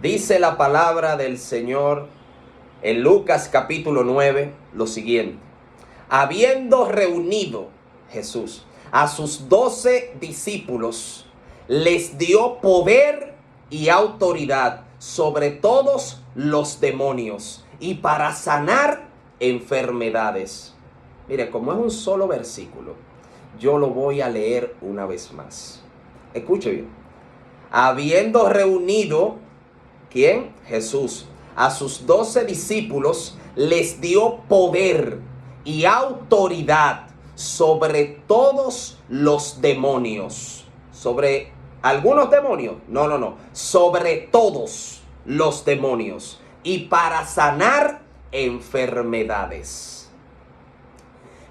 Dice la palabra del Señor en Lucas capítulo 9 lo siguiente. Habiendo reunido Jesús a sus 12 discípulos, les dio poder y autoridad sobre todos los demonios y para sanar enfermedades. Mire, como es un solo versículo, yo lo voy a leer una vez más. Escuche bien. Habiendo reunido, ¿quién? Jesús. A sus 12 discípulos les dio poder y autoridad sobre todos los demonios. ¿Sobre algunos demonios? No. Sobre todos los demonios. Y para sanar enfermedades.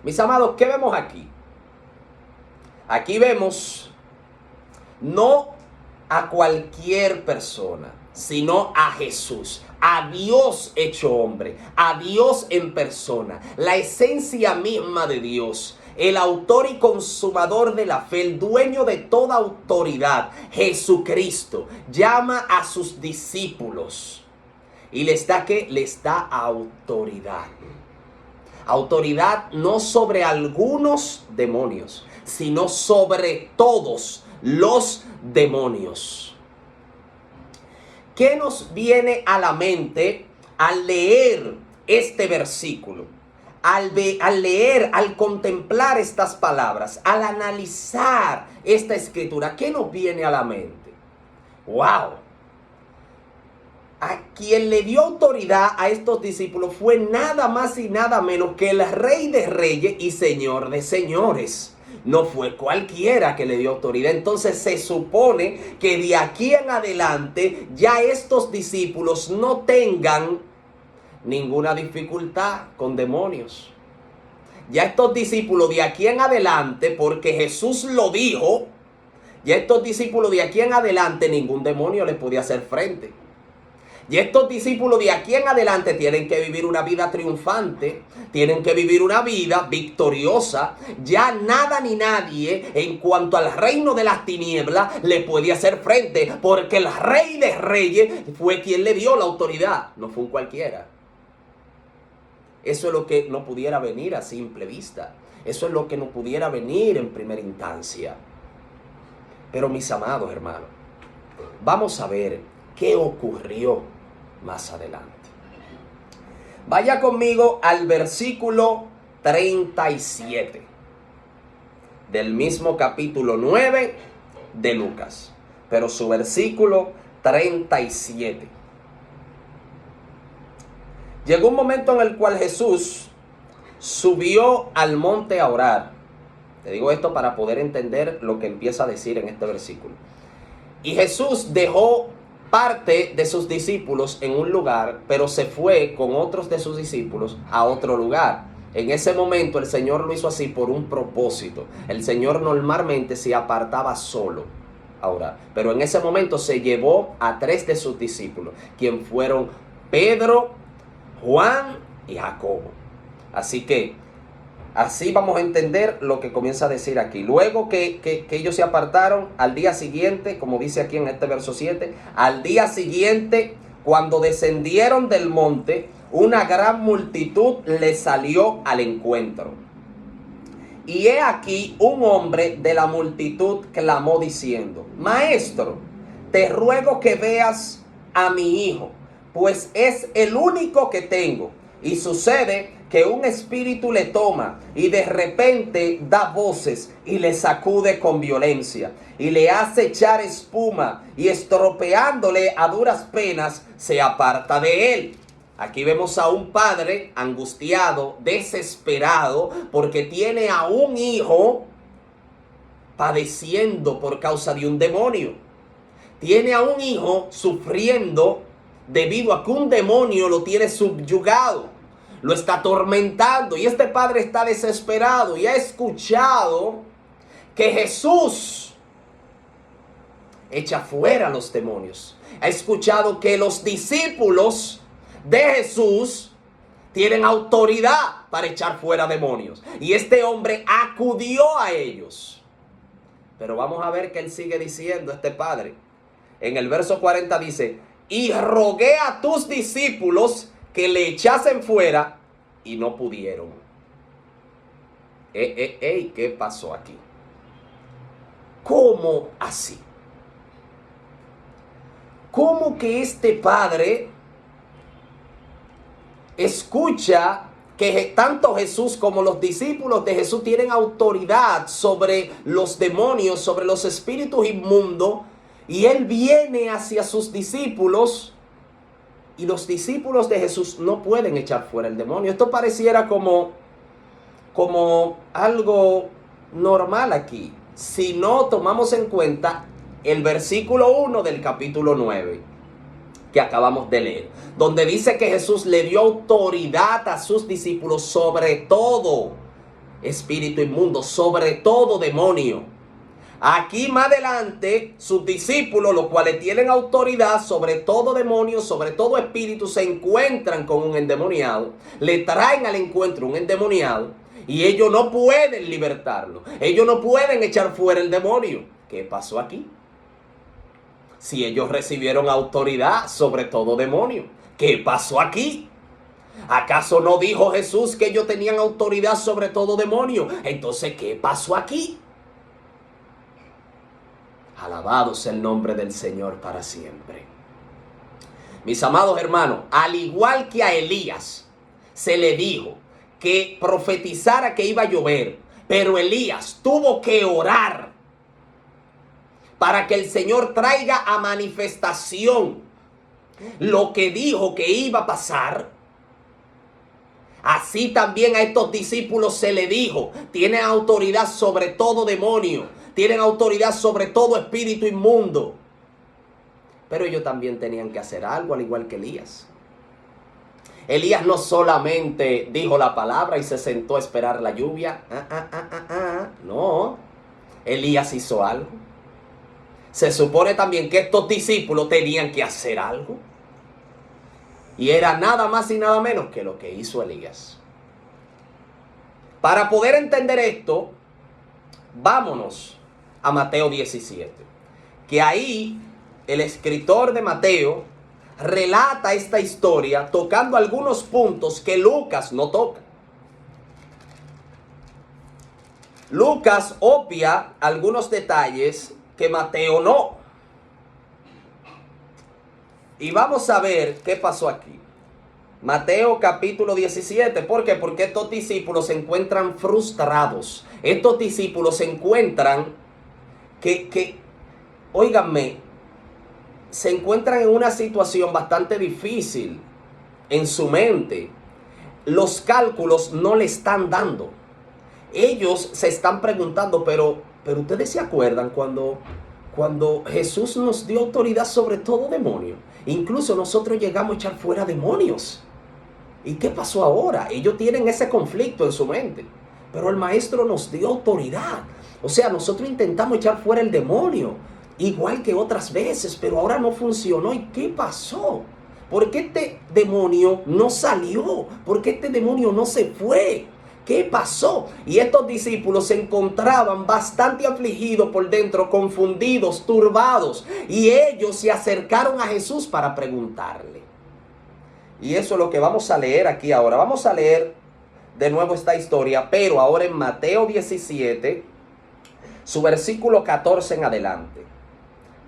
Mis amados, ¿qué vemos aquí? Aquí vemos no a cualquier persona, sino a Jesús, a Dios hecho hombre, a Dios en persona, la esencia misma de Dios, el autor y consumador de la fe, el dueño de toda autoridad, Jesucristo, llama a sus discípulos y les da ¿qué? Les da autoridad. Autoridad no sobre algunos demonios, sino sobre todos los demonios. ¿Qué nos viene a la mente al leer este versículo? Al leer, al contemplar estas palabras, al analizar esta escritura, ¿qué nos viene a la mente? ¡Wow! A quien le dio autoridad a estos discípulos fue nada más y nada menos que el Rey de Reyes y Señor de Señores. No fue cualquiera que le dio autoridad. Entonces se supone que de aquí en adelante ya estos discípulos no tengan ninguna dificultad con demonios. Ya estos discípulos de aquí en adelante, porque Jesús lo dijo, ya estos discípulos de aquí en adelante ningún demonio les podía hacer frente. Y estos discípulos de aquí en adelante tienen que vivir una vida triunfante, tienen que vivir una vida victoriosa. Ya nada ni nadie en cuanto al reino de las tinieblas le puede hacer frente, porque el Rey de Reyes fue quien le dio la autoridad, no fue un cualquiera. Eso es lo que no pudiera venir a simple vista, eso es lo que no pudiera venir en primera instancia. Pero mis amados hermanos, vamos a ver qué ocurrió más adelante. Vaya conmigo al versículo 37 del mismo capítulo 9 de Lucas, pero su versículo 37. Llegó un momento en el cual Jesús subió al monte a orar. Te digo esto para poder entender lo que empieza a decir en este versículo. Y Jesús dejó parte de sus discípulos en un lugar, pero se fue con otros de sus discípulos a otro lugar. En ese momento el Señor lo hizo así por un propósito. El Señor normalmente se apartaba solo a orar, pero en ese momento se llevó a 3 de sus discípulos, quien fueron Pedro, Juan y Jacobo. Así que así vamos a entender lo que comienza a decir aquí. Luego que ellos se apartaron, al día siguiente, como dice aquí en este verso 7, al día siguiente, cuando descendieron del monte, una gran multitud les salió al encuentro. Y he aquí un hombre de la multitud clamó diciendo: Maestro, te ruego que veas a mi hijo, pues es el único que tengo. Y sucede que un espíritu le toma y de repente da voces y le sacude con violencia y le hace echar espuma y estropeándole a duras penas se aparta de él. Aquí vemos a un padre angustiado, desesperado, porque tiene a un hijo padeciendo por causa de un demonio. Tiene a un hijo sufriendo debido a que un demonio lo tiene subyugado, lo está atormentando, y este padre está desesperado y ha escuchado que Jesús echa fuera a los demonios. Ha escuchado que los discípulos de Jesús tienen autoridad para echar fuera demonios, y este hombre acudió a ellos. Pero vamos a ver que él sigue diciendo, este padre. En el verso 40 dice: y rogué a tus discípulos que le echasen fuera y no pudieron. ¿Qué pasó aquí? ¿Cómo así? ¿Cómo que este padre escucha que tanto Jesús como los discípulos de Jesús tienen autoridad sobre los demonios, sobre los espíritus inmundos, y él viene hacia sus discípulos y los discípulos de Jesús no pueden echar fuera el demonio? Esto pareciera como algo normal aquí, si no tomamos en cuenta el versículo 1 del capítulo 9 que acabamos de leer, donde dice que Jesús le dio autoridad a sus discípulos sobre todo espíritu inmundo, sobre todo demonio. Aquí más adelante, sus discípulos, los cuales tienen autoridad sobre todo demonio, sobre todo espíritu, se encuentran con un endemoniado, le traen al encuentro un endemoniado y ellos no pueden libertarlo, ellos no pueden echar fuera el demonio. ¿Qué pasó aquí? Si ellos recibieron autoridad sobre todo demonio, ¿qué pasó aquí? ¿Acaso no dijo Jesús que ellos tenían autoridad sobre todo demonio? Entonces, ¿qué pasó aquí? Alabado sea el nombre del Señor para siempre. Mis amados hermanos, al igual que a Elías se le dijo que profetizara que iba a llover, pero Elías tuvo que orar para que el Señor traiga a manifestación lo que dijo que iba a pasar. Así también a estos discípulos se le dijo: tienen autoridad sobre todo demonio, tienen autoridad sobre todo espíritu inmundo. Pero ellos también tenían que hacer algo, al igual que Elías. Elías no solamente dijo la palabra y se sentó a esperar la lluvia. No, Elías hizo algo. Se supone también que estos discípulos tenían que hacer algo. Y era nada más y nada menos que lo que hizo Elías. Para poder entender esto, vámonos a Mateo 17. Que ahí el escritor de Mateo relata esta historia tocando algunos puntos que Lucas no toca. Lucas obvia algunos detalles que Mateo no. Y vamos a ver qué pasó aquí. Mateo capítulo 17. ¿Por qué? Porque estos discípulos se encuentran frustrados. Estos discípulos se encuentran óiganme, se encuentran en una situación bastante difícil en su mente. Los cálculos no le están dando. Ellos se están preguntando, pero ustedes se acuerdan cuando Jesús nos dio autoridad sobre todo demonio. Incluso nosotros llegamos a echar fuera demonios. ¿Y qué pasó ahora? Ellos tienen ese conflicto en su mente. Pero el maestro nos dio autoridad. O sea, nosotros intentamos echar fuera el demonio, igual que otras veces, pero ahora no funcionó. ¿Y qué pasó? ¿Por qué este demonio no salió? ¿Por qué este demonio no se fue? ¿Qué pasó? Y estos discípulos se encontraban bastante afligidos por dentro, confundidos, turbados. Y ellos se acercaron a Jesús para preguntarle. Y eso es lo que vamos a leer aquí ahora. Vamos a leer de nuevo esta historia, pero ahora en Mateo 17, su versículo 14 en adelante.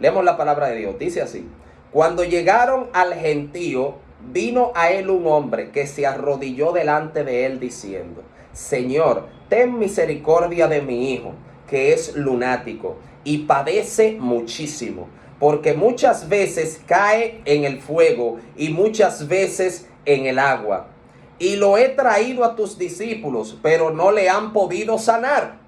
Leemos la palabra de Dios. Dice así: cuando llegaron al gentío, vino a él un hombre que se arrodilló delante de él diciendo: Señor, ten misericordia de mi hijo, que es lunático y padece muchísimo, porque muchas veces cae en el fuego y muchas veces en el agua. Y lo he traído a tus discípulos, pero no le han podido sanar.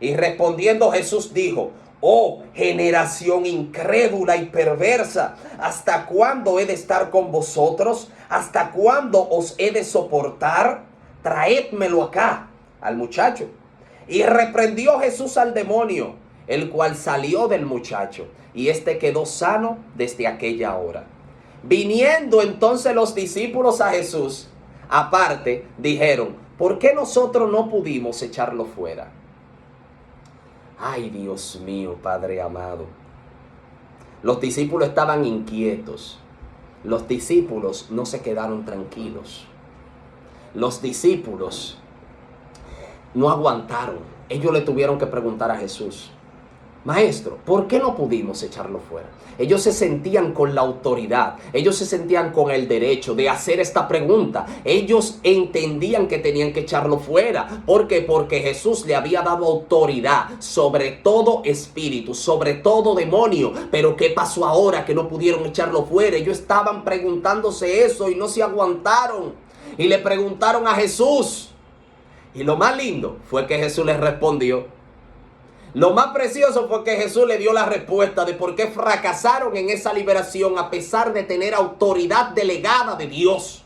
Y respondiendo Jesús dijo: oh generación incrédula y perversa, ¿hasta cuándo he de estar con vosotros? ¿Hasta cuándo os he de soportar? Traédmelo acá, al muchacho. Y reprendió Jesús al demonio, el cual salió del muchacho, y éste quedó sano desde aquella hora. Viniendo entonces los discípulos a Jesús, aparte, dijeron: ¿por qué nosotros no pudimos echarlo fuera? Ay, Dios mío, Padre amado. Los discípulos estaban inquietos. Los discípulos no se quedaron tranquilos. Los discípulos no aguantaron. Ellos le tuvieron que preguntar a Jesús: Maestro, ¿por qué no pudimos echarlo fuera? Ellos se sentían con la autoridad, ellos se sentían con el derecho de hacer esta pregunta. Ellos entendían que tenían que echarlo fuera. ¿Por qué? Porque Jesús le había dado autoridad sobre todo espíritu, sobre todo demonio. Pero ¿qué pasó ahora que no pudieron echarlo fuera? Ellos estaban preguntándose eso y no se aguantaron. Y le preguntaron a Jesús. Y lo más lindo fue que Jesús les respondió. Lo más precioso fue que Jesús le dio la respuesta de por qué fracasaron en esa liberación a pesar de tener autoridad delegada de Dios.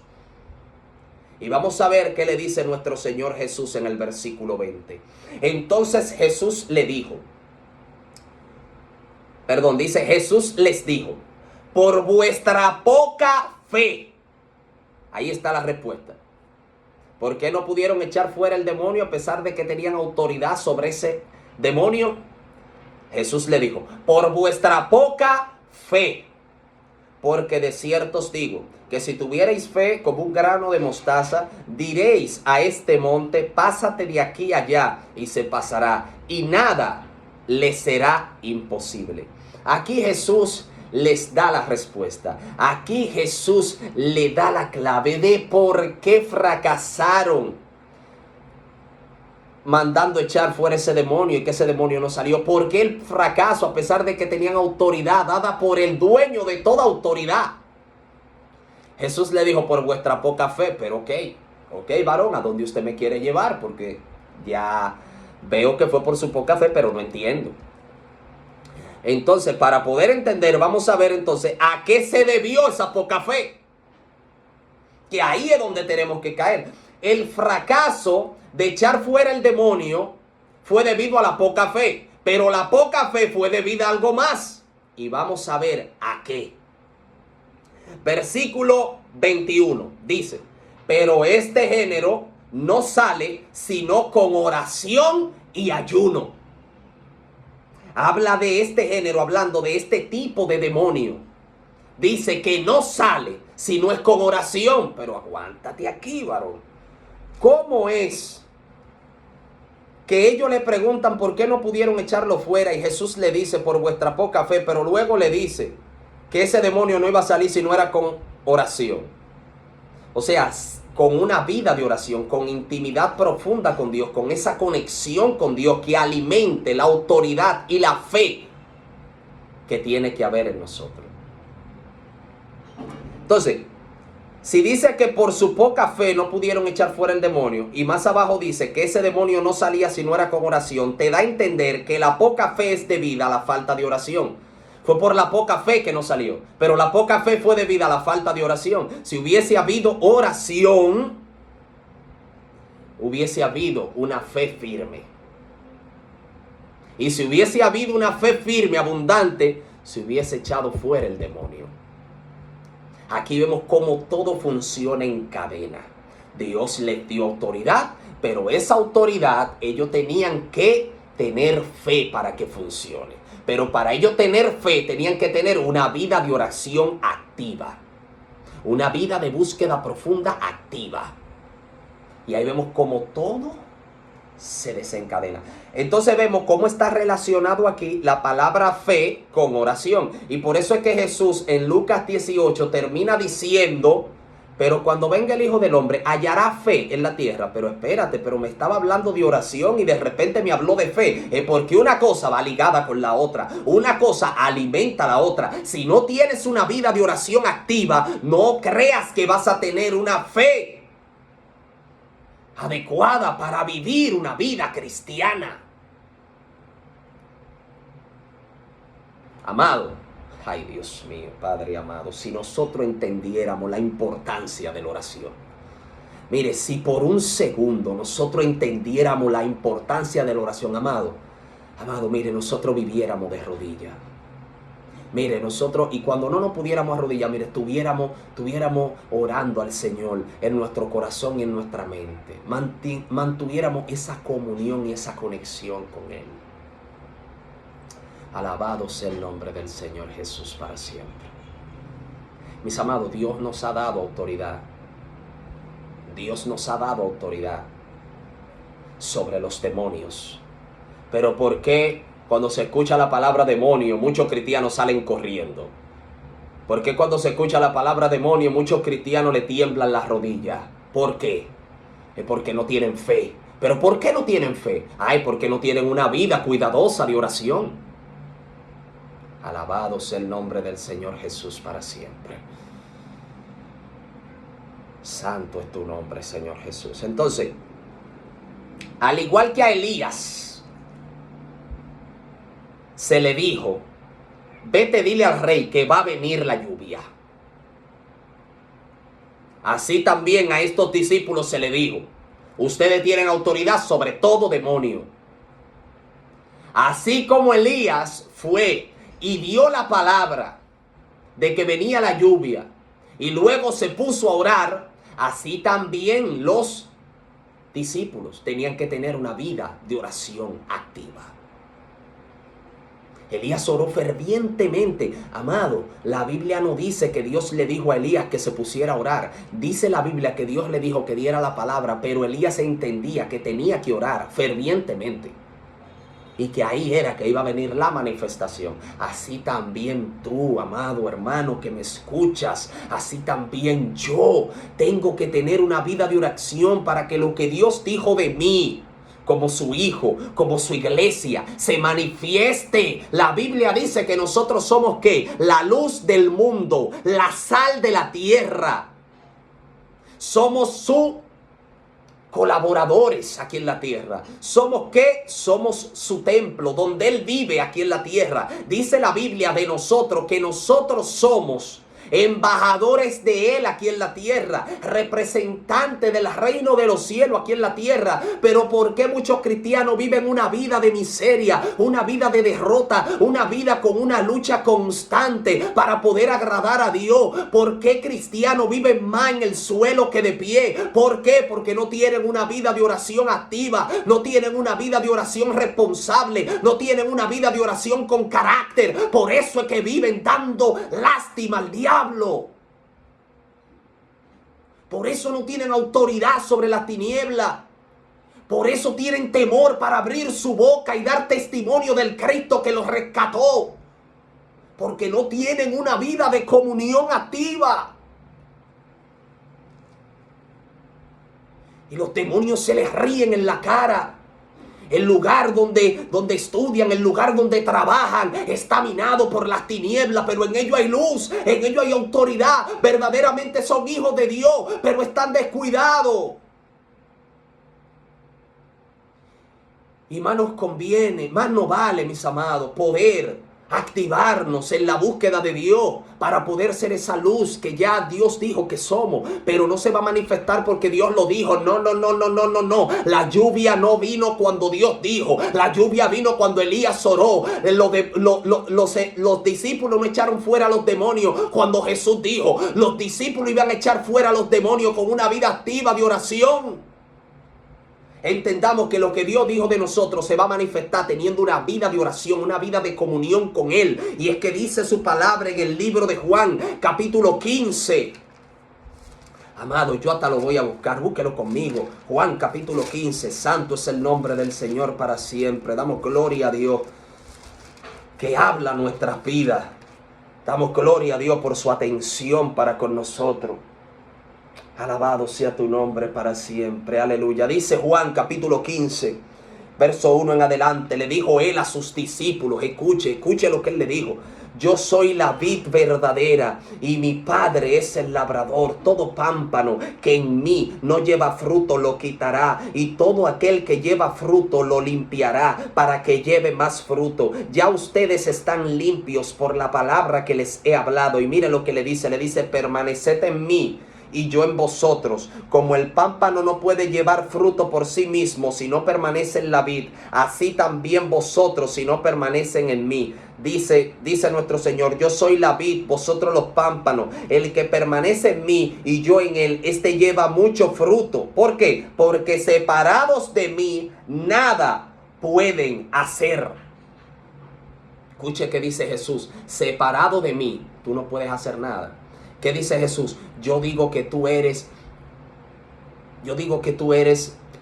Y vamos a ver qué le dice nuestro Señor Jesús en el versículo 20. Entonces Jesús le dijo, Jesús les dijo: por vuestra poca fe. Ahí está la respuesta. ¿Por qué no pudieron echar fuera el demonio a pesar de que tenían autoridad sobre ese demonio? Jesús le dijo: por vuestra poca fe. Porque de cierto os digo que si tuvierais fe como un grano de mostaza, diréis a este monte: pásate de aquí allá, y se pasará, y nada le será imposible. Aquí Jesús les da la respuesta. Aquí Jesús le da la clave de por qué fracasaron mandando echar fuera ese demonio y que ese demonio no salió. ¿Por qué el fracaso a pesar de que tenían autoridad dada por el dueño de toda autoridad? Jesús le dijo: por vuestra poca fe. Pero ok, varón, ¿a dónde usted me quiere llevar? Porque ya veo que fue por su poca fe, pero no entiendo. Entonces, para poder entender, vamos a ver entonces a qué se debió esa poca fe. Que ahí es donde tenemos que caer. El fracaso de echar fuera el demonio fue debido a la poca fe. Pero la poca fe fue debida a algo más. Y vamos a ver a qué. Versículo 21 dice: pero este género no sale sino con oración y ayuno. Habla de este género, hablando de este tipo de demonio. Dice que no sale si no es con oración. Pero aguántate aquí, varón. ¿Cómo es que ellos le preguntan por qué no pudieron echarlo fuera? Y Jesús le dice: por vuestra poca fe. Pero luego le dice que ese demonio no iba a salir si no era con oración. O sea, con una vida de oración, con intimidad profunda con Dios, con esa conexión con Dios que alimente la autoridad y la fe que tiene que haber en nosotros. Entonces, si dice que por su poca fe no pudieron echar fuera el demonio, y más abajo dice que ese demonio no salía si no era con oración, te da a entender que la poca fe es debida a la falta de oración. Fue por la poca fe que no salió, pero la poca fe fue debida a la falta de oración. Si hubiese habido oración, hubiese habido una fe firme. Y si hubiese habido una fe firme, abundante, se hubiese echado fuera el demonio. Aquí vemos cómo todo funciona en cadena. Dios les dio autoridad, pero esa autoridad ellos tenían que tener fe para que funcione. Pero para ellos tener fe tenían que tener una vida de oración activa. Una vida de búsqueda profunda activa. Y ahí vemos cómo todo se desencadena. Entonces vemos cómo está relacionado aquí la palabra fe con oración. Y por eso es que Jesús en Lucas 18 termina diciendo: pero cuando venga el Hijo del Hombre, hallará fe en la tierra. Pero espérate, pero me estaba hablando de oración y de repente me habló de fe. Porque una cosa va ligada con la otra. Una cosa alimenta a la otra. Si no tienes una vida de oración activa, no creas que vas a tener una fe adecuada para vivir una vida cristiana. Amado, ay Dios mío, Padre amado, si nosotros entendiéramos la importancia de la oración. Mire, si por un segundo nosotros entendiéramos la importancia de la oración, amado, mire, nosotros viviéramos de rodillas. Mire, nosotros, y cuando no nos pudiéramos arrodillar, mire, estuviéramos orando al Señor en nuestro corazón y en nuestra mente. Mantuviéramos esa comunión y esa conexión con Él. Alabado sea el nombre del Señor Jesús para siempre. Mis amados, Dios nos ha dado autoridad. Dios nos ha dado autoridad sobre los demonios. Pero ¿por qué cuando se escucha la palabra demonio, muchos cristianos salen corriendo? ¿Por qué cuando se escucha la palabra demonio, muchos cristianos le tiemblan las rodillas? ¿Por qué? Es porque no tienen fe. ¿Pero por qué no tienen fe? Ay, porque no tienen una vida cuidadosa de oración. Alabado sea el nombre del Señor Jesús para siempre. Santo es tu nombre, Señor Jesús. Entonces, al igual que a Elías, se le dijo, vete, dile al rey que va a venir la lluvia. Así también a estos discípulos se le dijo, ustedes tienen autoridad sobre todo demonio. Así como Elías fue y dio la palabra de que venía la lluvia y luego se puso a orar, así también los discípulos tenían que tener una vida de oración activa. Elías oró fervientemente. Amado, la Biblia no dice que Dios le dijo a Elías que se pusiera a orar. Dice la Biblia que Dios le dijo que diera la palabra, pero Elías entendía que tenía que orar fervientemente. Y que ahí era que iba a venir la manifestación. Así también tú, amado hermano que me escuchas, así también yo tengo que tener una vida de oración para que lo que Dios dijo de mí, como su hijo, como su iglesia, se manifieste. La Biblia dice que nosotros somos ¿qué? La luz del mundo, la sal de la tierra. Somos su colaboradores aquí en la tierra. ¿Somos qué? Somos su templo, donde Él vive aquí en la tierra. Dice la Biblia de nosotros que nosotros somos embajadores de Él aquí en la tierra, representantes del reino de los cielos aquí en la tierra. Pero ¿por qué muchos cristianos viven una vida de miseria, una vida de derrota, una vida con una lucha constante para poder agradar a Dios? ¿Por qué cristianos viven más en el suelo que de pie? ¿Por qué? Porque no tienen una vida de oración activa, no tienen una vida de oración responsable, no tienen una vida de oración con carácter. Por eso es que viven dando lástima al diablo. Por eso no tienen autoridad sobre la tiniebla. Por eso tienen temor para abrir su boca y dar testimonio del Cristo que los rescató. Porque no tienen una vida de comunión activa. Y los demonios se les ríen en la cara. El lugar donde estudian, el lugar donde trabajan, está minado por las tinieblas, pero en ello hay luz, en ello hay autoridad. Verdaderamente son hijos de Dios, pero están descuidados. Y más nos conviene, más nos vale, mis amados, poder activarnos en la búsqueda de Dios para poder ser esa luz que ya Dios dijo que somos, pero no se va a manifestar porque Dios lo dijo. No. La lluvia no vino cuando Dios dijo. La lluvia vino cuando Elías oró. Los discípulos no echaron fuera a los demonios cuando Jesús dijo. Los discípulos iban a echar fuera a los demonios con una vida activa de oración. Entendamos que lo que Dios dijo de nosotros se va a manifestar teniendo una vida de oración, una vida de comunión con Él. Y es que dice su palabra en el libro de Juan, capítulo 15. Amado, yo hasta lo voy a buscar, búsquelo conmigo. Juan, capítulo 15, santo es el nombre del Señor para siempre. Damos gloria a Dios que habla nuestras vidas. Damos gloria a Dios por su atención para con nosotros. Alabado sea tu nombre para siempre. Aleluya. Dice Juan capítulo 15, verso 1 en adelante. Le dijo Él a sus discípulos. Escuche lo que Él le dijo. Yo soy la vid verdadera y mi Padre es el labrador. Todo pámpano que en mí no lleva fruto lo quitará, y todo aquel que lleva fruto lo limpiará para que lleve más fruto. Ya ustedes están limpios por la palabra que les he hablado. Y mire lo que le dice. Le dice, permaneced en mí y yo en vosotros. Como el pámpano no puede llevar fruto por sí mismo si no permanece en la vid, así también vosotros si no permanecen en mí. Dice nuestro Señor, yo soy la vid, vosotros los pámpanos. El que permanece en mí y yo en él, este lleva mucho fruto. ¿Por qué? Porque separados de mí nada pueden hacer. Escuche que dice Jesús, separado de mí, tú no puedes hacer nada. ¿Qué dice Jesús? Yo digo que tú eres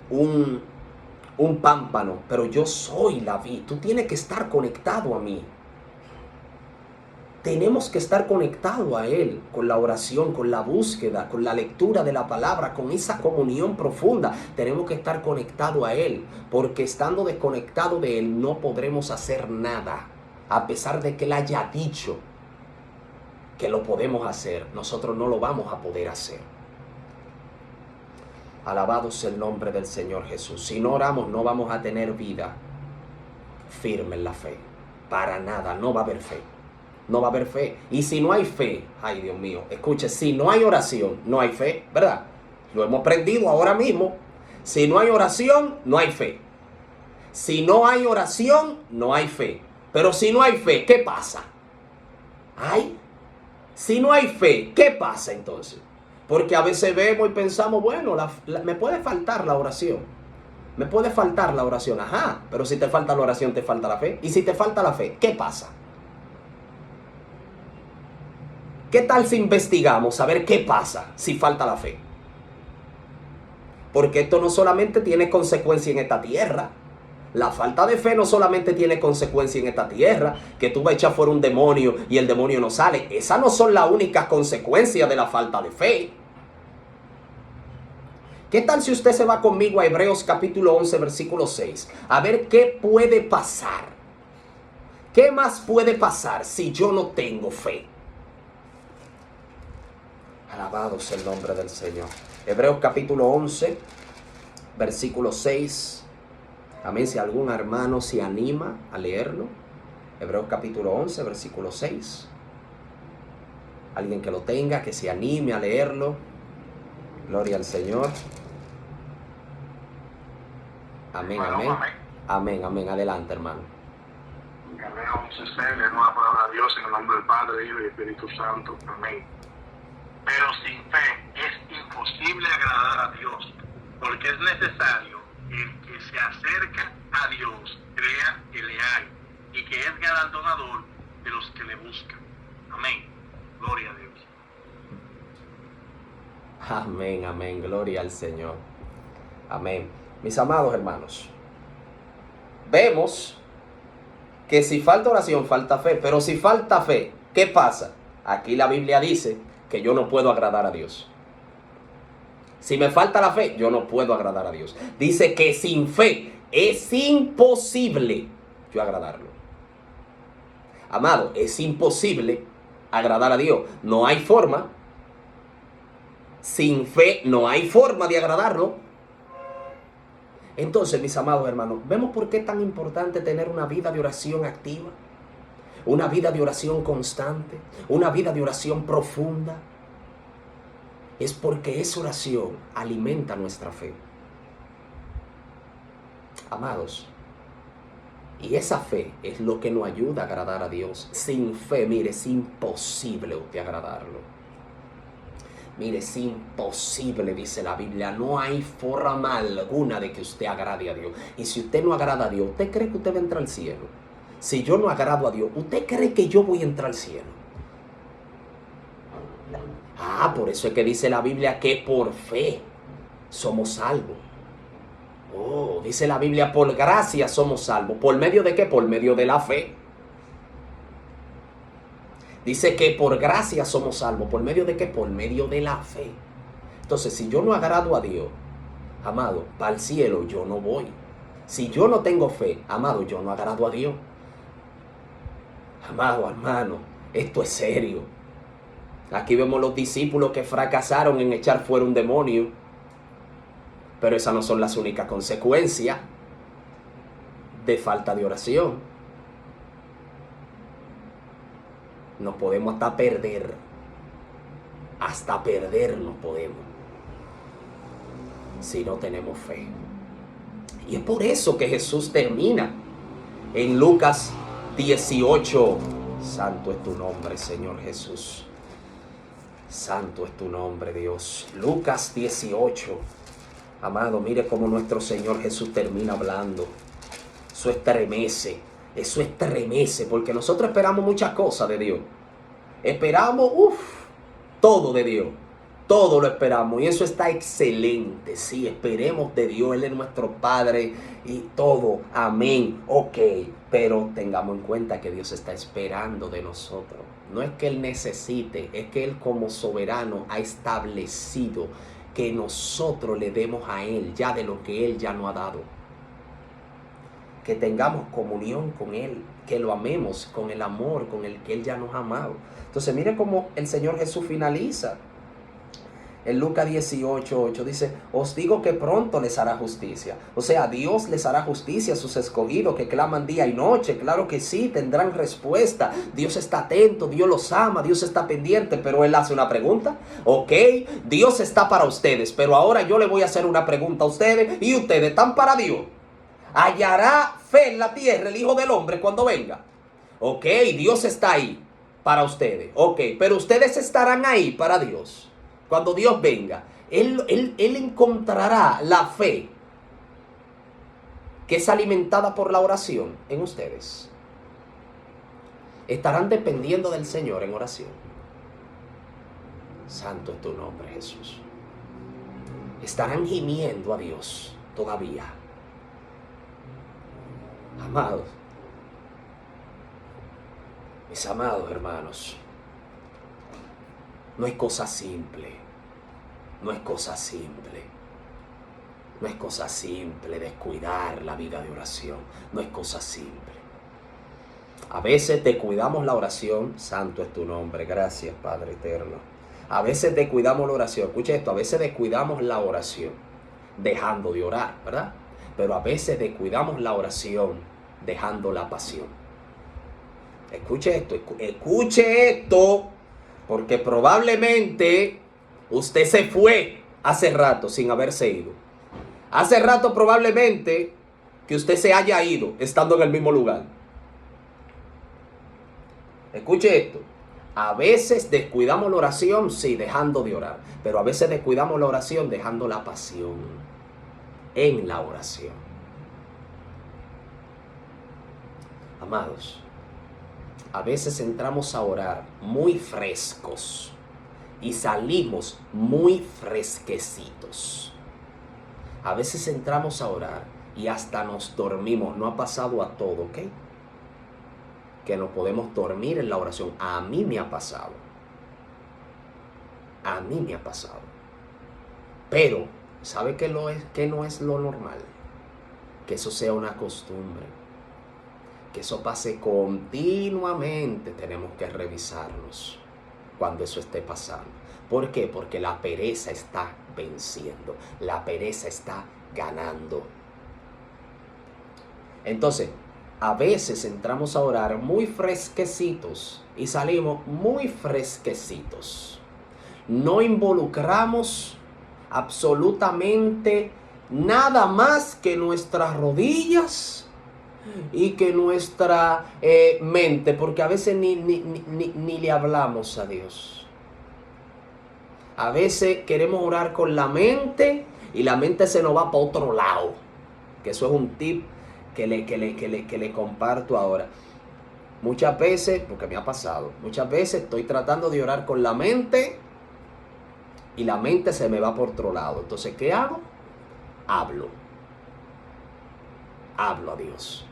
un pámpano, pero yo soy la vid. Tú tienes que estar conectado a mí. Tenemos que estar conectados a Él, con la oración, con la búsqueda, con la lectura de la palabra, con esa comunión profunda. Tenemos que estar conectados a Él, porque estando desconectados de Él no podremos hacer nada. A pesar de que Él haya dicho que lo podemos hacer, nosotros no lo vamos a poder hacer. Alabado sea el nombre del Señor Jesús. Si no oramos, no vamos a tener vida firme en la fe. Para nada, no va a haber fe. No va a haber fe. Y si no hay fe, ay Dios mío, escuche, si no hay oración, no hay fe, ¿verdad? Lo hemos aprendido ahora mismo. Si no hay oración, no hay fe. Si no hay oración, no hay fe. Pero si no hay fe, ¿qué pasa? Si no hay fe, ¿qué pasa entonces? Porque a veces vemos y pensamos, bueno, me puede faltar la oración. Me puede faltar la oración, ajá. Pero si te falta la oración, te falta la fe. Y si te falta la fe, ¿qué pasa? ¿Qué tal si investigamos a ver qué pasa si falta la fe? Porque esto no solamente tiene consecuencia en esta tierra. La falta de fe no solamente tiene consecuencia en esta tierra, que tú vas a echar fuera un demonio y el demonio no sale. Esas no son las únicas consecuencias de la falta de fe. ¿Qué tal si usted se va conmigo a Hebreos capítulo 11, versículo 6? A ver qué puede pasar. ¿Qué más puede pasar si yo no tengo fe? Alabado sea el nombre del Señor. Hebreos capítulo 11, versículo 6. Amén. Si algún hermano se anima a leerlo. Hebreos capítulo 11, versículo 6. Alguien que lo tenga, que se anime a leerlo. Gloria al Señor. Amén, amén. Amén, amén. Adelante, hermano. Hebreos 11, leemos la palabra de Dios en el nombre del Padre, Hijo y Espíritu Santo. Amén. Pero sin fe es imposible agradar a Dios, porque es necesario que el que se acerca a Dios crea que le hay y que es galardonador de los que le buscan. Amén. Gloria a Dios. Amén, amén. Gloria al Señor. Amén. Mis amados hermanos, vemos que si falta oración, falta fe. Pero si falta fe, ¿qué pasa? Aquí la Biblia dice que yo no puedo agradar a Dios. Si me falta la fe, yo no puedo agradar a Dios. Dice que sin fe es imposible yo agradarlo. Amado, es imposible agradar a Dios. No hay forma. Sin fe no hay forma de agradarlo. Entonces, mis amados hermanos, ¿vemos por qué es tan importante tener una vida de oración activa? Una vida de oración constante, una vida de oración profunda. Es porque esa oración alimenta nuestra fe. Amados, y esa fe es lo que nos ayuda a agradar a Dios. Sin fe, mire, es imposible usted agradarlo. Mire, es imposible, dice la Biblia. No hay forma alguna de que usted agrade a Dios. Y si usted no agrada a Dios, ¿usted cree que usted va a entrar al cielo? Si yo no agrado a Dios, ¿usted cree que yo voy a entrar al cielo? Por eso es que dice la Biblia que por fe somos salvos. Dice la Biblia, por gracia somos salvos. ¿Por medio de qué? Por medio de la fe. Dice que por gracia somos salvos. ¿Por medio de qué? Por medio de la fe. Entonces, si yo no agrado a Dios, amado, para el cielo yo no voy. Si yo no tengo fe, amado, yo no agrado a Dios. Amado hermano, esto es serio. Aquí vemos los discípulos que fracasaron en echar fuera un demonio. Pero esas no son las únicas consecuencias de falta de oración. Nos podemos hasta perder. Hasta perder nos podemos. Si no tenemos fe. Y es por eso que Jesús termina en Lucas 18. Santo es tu nombre, Señor Jesús. Santo es tu nombre, Dios. Lucas 18. Amado, mire cómo nuestro Señor Jesús termina hablando. Eso estremece. Eso estremece porque nosotros esperamos muchas cosas de Dios. Esperamos, todo de Dios. Todo lo esperamos y eso está excelente. Sí, esperemos de Dios. Él es nuestro Padre y todo. Amén. Ok, pero tengamos en cuenta que Dios está esperando de nosotros. No es que Él necesite, es que Él como soberano ha establecido que nosotros le demos a Él ya de lo que Él ya nos ha dado. Que tengamos comunión con Él, que lo amemos con el amor con el que Él ya nos ha amado. Entonces mire cómo el Señor Jesús finaliza. En Lucas 18:8 dice, os digo que pronto les hará justicia. O sea, Dios les hará justicia a sus escogidos que claman día y noche. Claro que sí, tendrán respuesta. Dios está atento, Dios los ama, Dios está pendiente. Pero Él hace una pregunta. Ok, Dios está para ustedes. Pero ahora yo le voy a hacer una pregunta a ustedes. Y ustedes están para Dios. ¿Hallará fe en la tierra el Hijo del Hombre cuando venga? Ok, Dios está ahí para ustedes. Ok, pero ustedes estarán ahí para Dios. Cuando Dios venga, Él encontrará la fe que es alimentada por la oración en ustedes. Estarán dependiendo del Señor en oración. Santo es tu nombre, Jesús. Estarán gimiendo a Dios todavía. Amados, mis amados hermanos, no es cosa simple. No es cosa simple. No es cosa simple descuidar la vida de oración. No es cosa simple. A veces descuidamos la oración. Santo es tu nombre. Gracias, Padre eterno. A veces descuidamos la oración. Escucha esto. A veces descuidamos la oración dejando de orar, ¿verdad? Pero a veces descuidamos la oración dejando la pasión. Escuche esto. Escuche esto. Porque probablemente usted se fue hace rato sin haberse ido. Hace rato probablemente que usted se haya ido estando en el mismo lugar. Escuche esto. A veces descuidamos la oración, sí, dejando de orar. Pero a veces descuidamos la oración dejando la pasión en la oración. Amados, a veces entramos a orar muy frescos y salimos muy fresquecitos. A veces entramos a orar y hasta nos dormimos. No ha pasado a todo, ¿ok? Que nos podemos dormir en la oración. A mí me ha pasado. A mí me ha pasado. Pero, ¿sabe qué no es lo normal? Que eso sea una costumbre. Que eso pase continuamente. Tenemos que revisarnos cuando eso esté pasando. ¿Por qué? Porque la pereza está venciendo. La pereza está ganando. Entonces, a veces entramos a orar muy fresquecitos y salimos muy fresquecitos. No involucramos absolutamente nada más que nuestras rodillas y que nuestra mente, porque a veces ni le hablamos a Dios. A veces queremos orar con la mente y la mente se nos va para otro lado. Que eso es un tip que le comparto ahora. Muchas veces, porque me ha pasado, muchas veces estoy tratando de orar con la mente y la mente se me va por otro lado. Entonces, ¿qué hago? Hablo a Dios.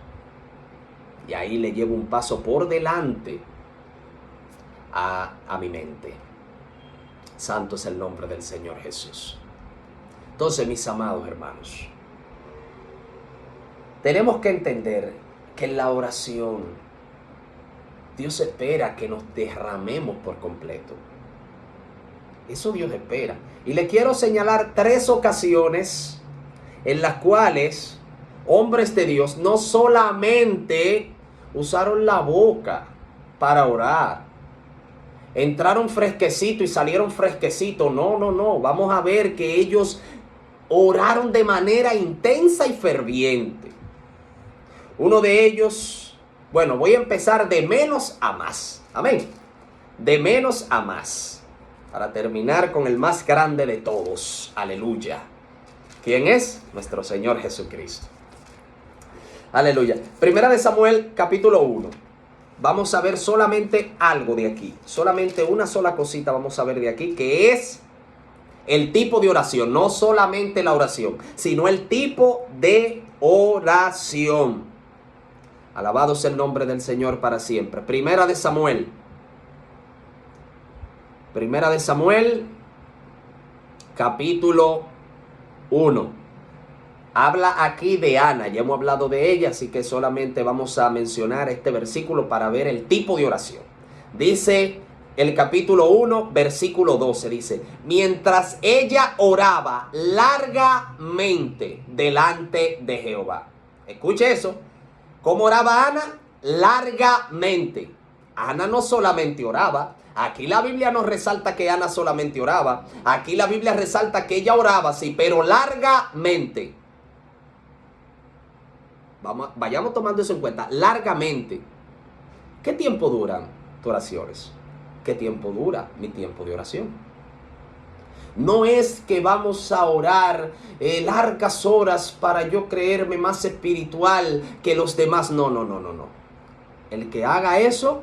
Y ahí le llevo un paso por delante a mi mente. Santo es el nombre del Señor Jesús. Entonces, mis amados hermanos, tenemos que entender que en la oración Dios espera que nos derramemos por completo. Eso Dios espera. Y le quiero señalar 3 ocasiones en las cuales hombres de Dios no solamente usaron la boca para orar, entraron fresquecito y salieron fresquecito. No. Vamos a ver que ellos oraron de manera intensa y ferviente. Uno de ellos, bueno, voy a empezar de menos a más. Amén. De menos a más. Para terminar con el más grande de todos. Aleluya. ¿Quién es? Nuestro Señor Jesucristo. Aleluya. Primera de Samuel, capítulo 1. vamos a ver solamente algo de aquí. Solamente una sola cosita vamos a ver de aquí, que es el tipo de oración. No solamente la oración, sino el tipo de oración. Alabado sea el nombre del Señor para siempre. Primera de Samuel. Primera de Samuel, capítulo 1. Habla aquí de Ana, ya hemos hablado de ella, así que solamente vamos a mencionar este versículo para ver el tipo de oración. Dice el capítulo 1, versículo 12, dice: mientras ella oraba largamente delante de Jehová. Escuche eso. ¿Cómo oraba Ana? Largamente. Ana no solamente oraba. Aquí la Biblia nos resalta que Ana solamente oraba. Aquí la Biblia resalta que ella oraba, sí, pero largamente. Vayamos tomando eso en cuenta. Largamente. ¿Qué tiempo duran tus oraciones? ¿Qué tiempo dura mi tiempo de oración? No es que vamos a orar largas horas para yo creerme más espiritual que los demás. No. El que haga eso,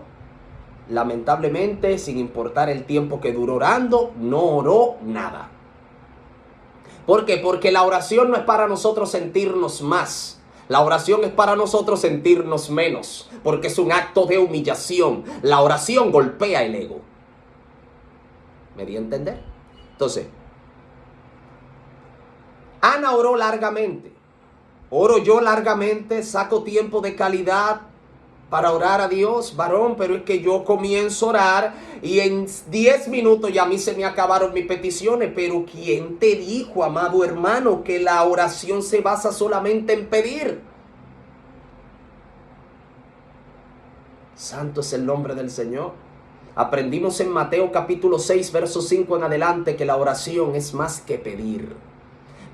lamentablemente, sin importar el tiempo que duró orando, no oró nada. ¿Por qué? Porque la oración no es para nosotros sentirnos más. La oración es para nosotros sentirnos menos, porque es un acto de humillación. La oración golpea el ego. ¿Me di a entender? Entonces, Ana oró largamente. Oro yo largamente, saco tiempo de calidad para orar a Dios, varón, pero es que yo comienzo a orar y en 10 minutos ya a mí se me acabaron mis peticiones. Pero ¿quién te dijo, amado hermano, que la oración se basa solamente en pedir? Santo es el nombre del Señor. Aprendimos en Mateo capítulo 6, verso 5 en adelante que la oración es más que pedir.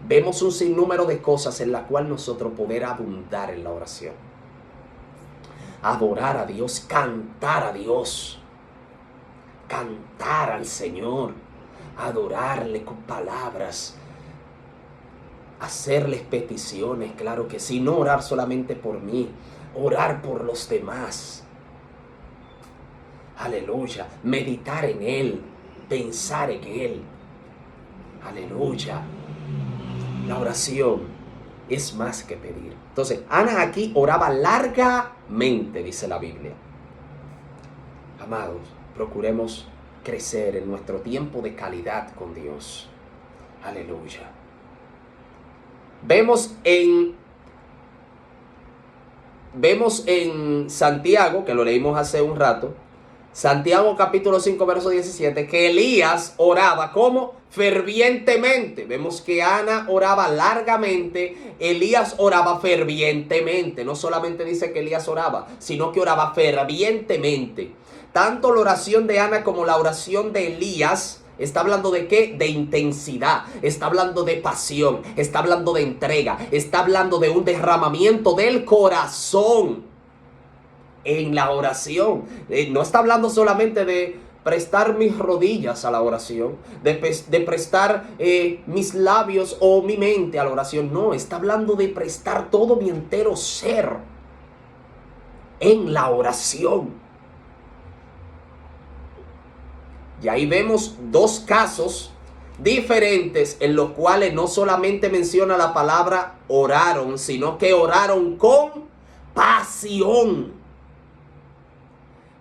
Vemos un sinnúmero de cosas en las cuales nosotros poder abundar en la oración. Adorar a Dios, cantar a Dios, cantar al Señor, adorarle con palabras, hacerles peticiones, claro que sí, no orar solamente por mí, orar por los demás. Aleluya, meditar en Él, pensar en Él. Aleluya. La oración es más que pedir. Entonces, Ana aquí oraba largamente, dice la Biblia. Amados, procuremos crecer en nuestro tiempo de calidad con Dios. Aleluya. Vemos en Santiago, que lo leímos hace un rato, Santiago capítulo 5, verso 17, que Elías oraba como fervientemente. Vemos que Ana oraba largamente, Elías oraba fervientemente. No solamente dice que Elías oraba, sino que oraba fervientemente. Tanto la oración de Ana como la oración de Elías está hablando de ¿qué? De intensidad, está hablando de pasión, está hablando de entrega, está hablando de un derramamiento del corazón en la oración. No está hablando solamente de prestar mis rodillas a la oración, de prestar mis labios o mi mente a la oración. No, está hablando de prestar todo mi entero ser en la oración. Y ahí vemos dos casos diferentes en los cuales no solamente menciona la palabra oraron, sino que oraron con pasión.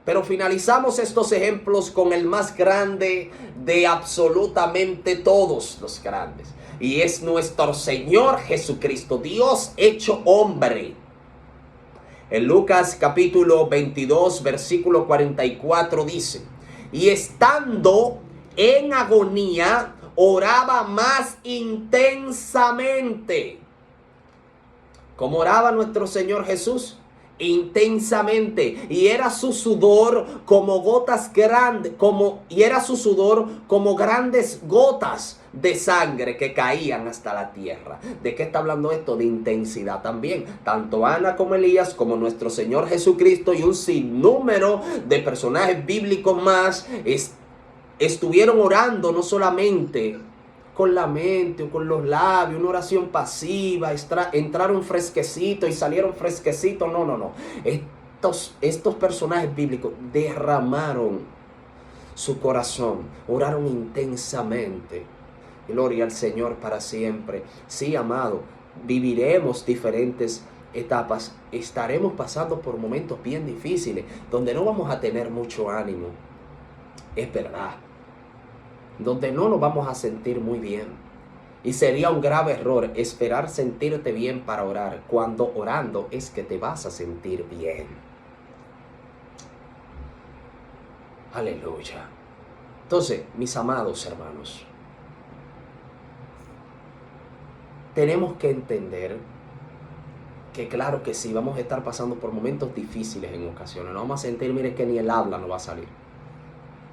Pero finalizamos estos ejemplos con el más grande de absolutamente todos los grandes. Y es nuestro Señor Jesucristo, Dios hecho hombre. En Lucas capítulo 22, versículo 44 dice: y estando en agonía, oraba más intensamente. ¿Cómo oraba nuestro Señor Jesús? Intensamente, y era su sudor como gotas grandes, como grandes gotas de sangre que caían hasta la tierra. ¿De qué está hablando esto? De intensidad también. Tanto Ana como Elías, como nuestro Señor Jesucristo y un sinnúmero de personajes bíblicos más estuvieron orando no solamente con la mente o con los labios, una oración pasiva, entraron fresquecitos y salieron fresquecitos. No. estos personajes bíblicos derramaron su corazón, oraron intensamente. Gloria al Señor para siempre. Sí, amado, viviremos diferentes etapas. Estaremos pasando por momentos bien difíciles, donde no vamos a tener mucho ánimo. Es verdad. Donde no nos vamos a sentir muy bien. Y sería un grave error esperar sentirte bien para orar, cuando orando es que te vas a sentir bien. Aleluya. Entonces, mis amados hermanos, tenemos que entender que claro que sí, vamos a estar pasando por momentos difíciles en ocasiones. No vamos a sentir, mire, que ni el habla no va a salir.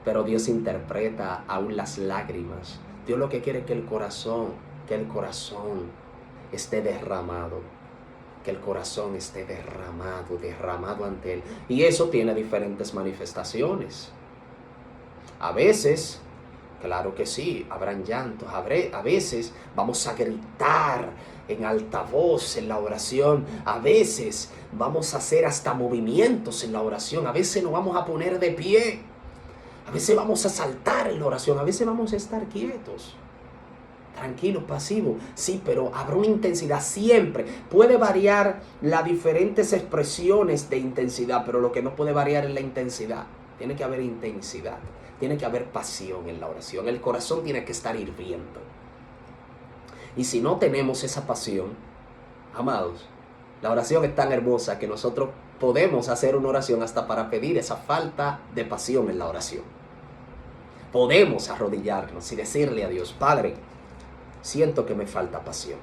Pero Dios interpreta aún las lágrimas. Dios lo que quiere es que el corazón esté derramado. Que el corazón esté derramado ante Él. Y eso tiene diferentes manifestaciones. A veces, claro que sí, habrán llantos. A veces vamos a gritar en alta voz en la oración. A veces vamos a hacer hasta movimientos en la oración. A veces nos vamos a poner de pie. A veces vamos a saltar en la oración. A veces vamos a estar quietos, tranquilos, pasivos. Sí, pero habrá una intensidad siempre. Puede variar las diferentes expresiones de intensidad, pero lo que no puede variar es la intensidad. Tiene que haber intensidad. Tiene que haber pasión en la oración. El corazón tiene que estar hirviendo. Y si no tenemos esa pasión, amados, la oración es tan hermosa que nosotros podemos hacer una oración hasta para pedir esa falta de pasión en la oración. Podemos arrodillarnos y decirle a Dios: Padre, siento que me falta pasión.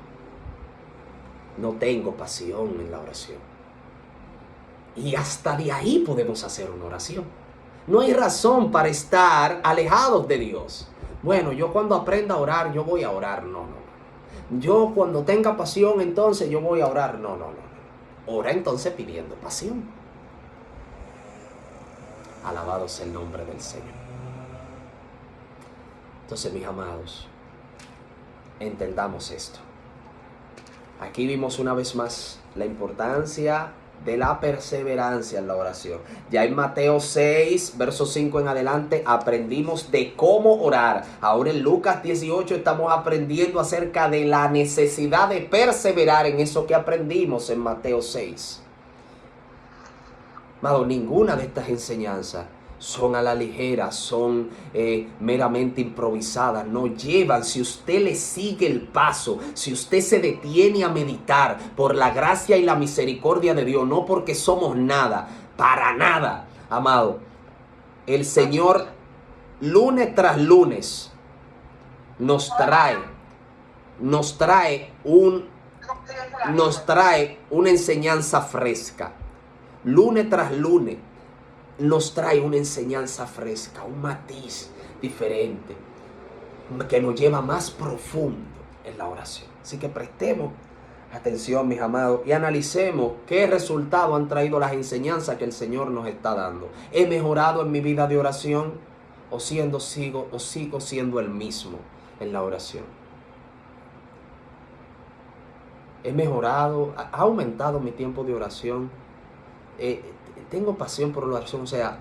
No tengo pasión en la oración. Y hasta de ahí podemos hacer una oración. No hay razón para estar alejados de Dios. Bueno, yo cuando aprenda a orar, yo voy a orar. No. Yo cuando tenga pasión, entonces yo voy a orar. No. Ora entonces pidiendo pasión. Alabado sea el nombre del Señor. Entonces, mis amados, entendamos esto. Aquí vimos una vez más la importancia de la perseverancia en la oración. Ya en Mateo 6, verso 5 en adelante, aprendimos de cómo orar. Ahora en Lucas 18 estamos aprendiendo acerca de la necesidad de perseverar en eso que aprendimos en Mateo 6. Amado, ninguna de estas enseñanzas son a la ligera, son meramente improvisadas, no llevan. Si usted le sigue el paso, si usted se detiene a meditar por la gracia y la misericordia de Dios, no porque somos nada, para nada, amado, el Señor lunes tras lunes nos trae una enseñanza fresca. Lunes tras lunes nos trae una enseñanza fresca, un matiz diferente, que nos lleva más profundo en la oración. Así que prestemos atención, mis amados, y analicemos qué resultado han traído las enseñanzas que el Señor nos está dando. ¿He mejorado en mi vida de oración o sigo siendo el mismo en la oración? ¿He mejorado? ¿Ha aumentado mi tiempo de oración? Tengo pasión por la oración. O sea,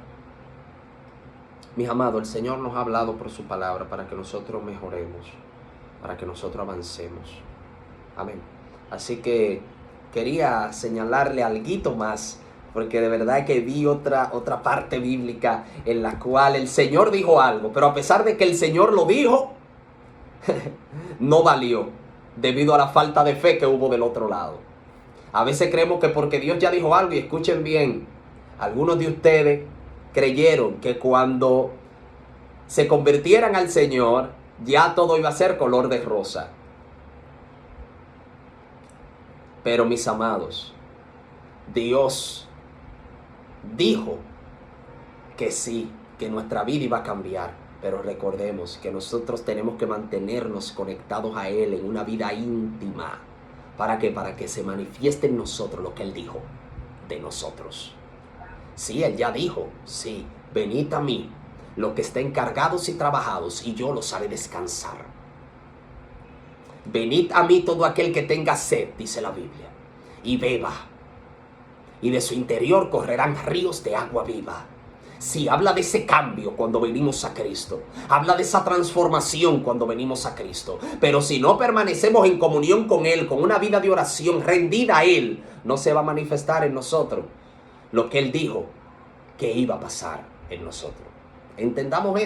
mis amados, el Señor nos ha hablado por su palabra para que nosotros mejoremos, para que nosotros avancemos. Amén. Así que quería señalarle algo más, porque de verdad que vi otra parte bíblica en la cual el Señor dijo algo, pero a pesar de que el Señor lo dijo, no valió, debido a la falta de fe que hubo del otro lado. A veces creemos que porque Dios ya dijo algo, y escuchen bien, algunos de ustedes creyeron que cuando se convirtieran al Señor, ya todo iba a ser color de rosa. Pero mis amados, Dios dijo que sí, que nuestra vida iba a cambiar. Pero recordemos que nosotros tenemos que mantenernos conectados a Él en una vida íntima. ¿Para qué? Para que se manifieste en nosotros lo que Él dijo de nosotros. Sí, Él ya dijo, sí, venid a mí, los que estén cargados y trabajados, y yo los haré descansar. Venid a mí todo aquel que tenga sed, dice la Biblia, y beba. y de su interior correrán ríos de agua viva. Sí, habla de ese cambio cuando venimos a Cristo. Habla de esa transformación cuando venimos a Cristo. Pero si no permanecemos en comunión con Él, con una vida de oración rendida a Él, no se va a manifestar en nosotros lo que Él dijo que iba a pasar en nosotros. Entendamos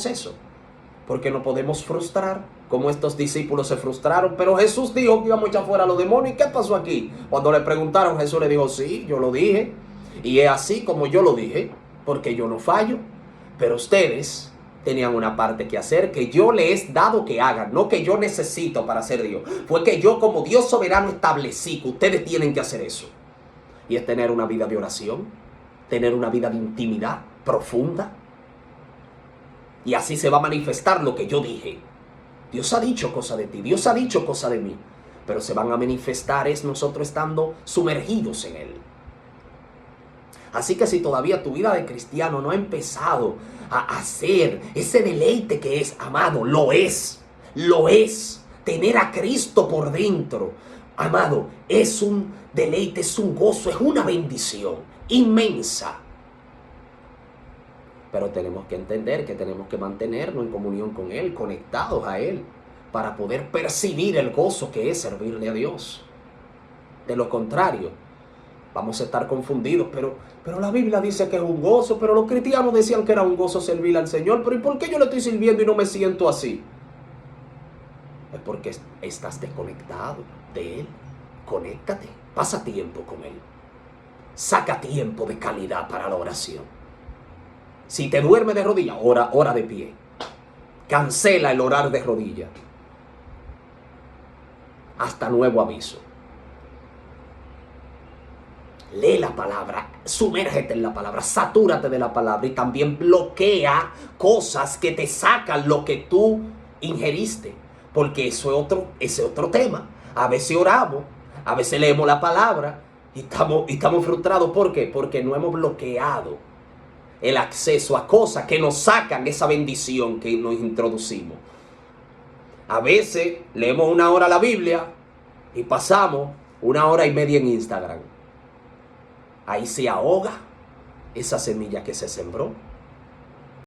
eso. Porque no podemos frustrar como estos discípulos se frustraron. Pero Jesús dijo que íbamos a echar fuera a los demonios. ¿Y qué pasó aquí? Cuando le preguntaron, Jesús le dijo, sí, yo lo dije. Y es así como yo lo dije, porque yo no fallo. Pero ustedes tenían una parte que hacer que yo les he dado que hagan, no que yo necesito para ser Dios. Fue que yo como Dios soberano establecí que ustedes tienen que hacer eso. Y es tener una vida de oración, tener una vida de intimidad profunda. Y así se va a manifestar lo que yo dije. Dios ha dicho cosas de ti, Dios ha dicho cosas de mí. Pero se van a manifestar es nosotros estando sumergidos en Él. Así que si todavía tu vida de cristiano no ha empezado a hacer ese deleite que es, amado, lo es. Tener a Cristo por dentro, amado, es un deleite, es un gozo, es una bendición inmensa. Pero tenemos que entender que tenemos que mantenernos en comunión con Él, conectados a Él, para poder percibir el gozo que es servirle a Dios. De lo contrario, vamos a estar confundidos, pero la Biblia dice que es un gozo, pero los cristianos decían que era un gozo servir al Señor. Pero ¿y por qué yo le estoy sirviendo y no me siento así? Es porque estás desconectado de Él. Conéctate, pasa tiempo con Él. Saca tiempo de calidad para la oración. Si te duermes de rodillas, ora de pie. Cancela el orar de rodillas. Hasta nuevo aviso. Lee la palabra, sumérgete en la palabra, satúrate de la palabra y también bloquea cosas que te sacan lo que tú ingeriste. Porque ese es otro tema. A veces oramos, a veces leemos la palabra y estamos frustrados. ¿Por qué? Porque no hemos bloqueado el acceso a cosas que nos sacan esa bendición que nos introducimos. A veces leemos 1 hora la Biblia y pasamos 1 hora y media en Instagram. Ahí se ahoga esa semilla que se sembró.